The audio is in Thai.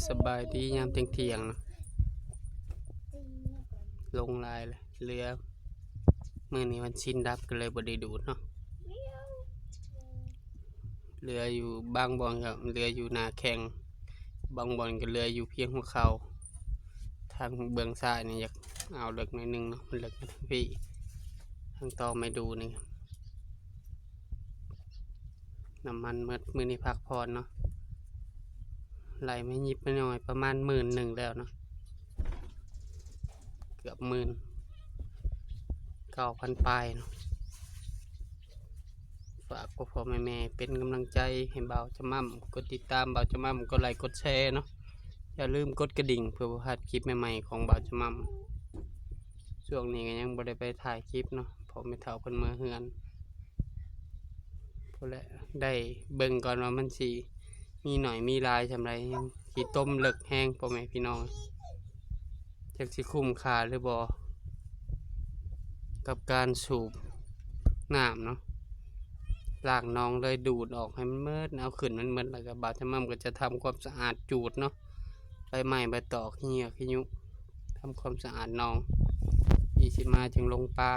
สบายดียามเที่ยงๆเนาะลงลายเลยเรือมื้อนี้วันชินดับก็เลยบ่ได้ดูดเนาะเรืออยู่บางบ่อนก็เรืออยู่หน้าแข้งบางบ่อนก็เรืออยู่เพียงหัวเข่าทางเบื้องซ้ายนี่อยากเอาเลิกหน่อยนึงเนาะมันเลิกมาทางพี่ทางต่อไม่ดูนี่น้ำมันมื้อนี้พักผ่อนเนาะไหลไม่ยิบไม่น้อยประมาณ11,000แล้วเนาะเกือบ19,000ปลายเนาะฝากพ่อแม่เป็นกำลังใจให้เบาจะมั่มกดติดตามเบาจะมั่มกดไลค์กดแชร์เนาะอย่าลืมกดกระดิ่งเพื่อบ่พลาดคลิปใหม่ๆของเบาจะมั่มช่วงนี้ก็ยังบ่ได้ไปถ่ายคลิปเนาะเพราะไม่เท่าเพิ่นมาเฮือนพอแล้วได้เบิ่งก่อนว่ามันสิมีหน่อยมีหลายส่ำใดยังสิต้มเลิกแห้งพ่อแม่พี่น้องจักสิคุ้มค่าหรือบ่กับการสูบน้ำเนาะล้างน้องเลยดูดออกให้มันเมิดเอาขึ้นมันเมิดแล้วก็บาดจะมั่มก็จะทำความสะอาดจูดเนาะใบไม้ใบตอกเหี้ยขี้ยุทำความสะอาดน้องอีสิมาจึงลงปลา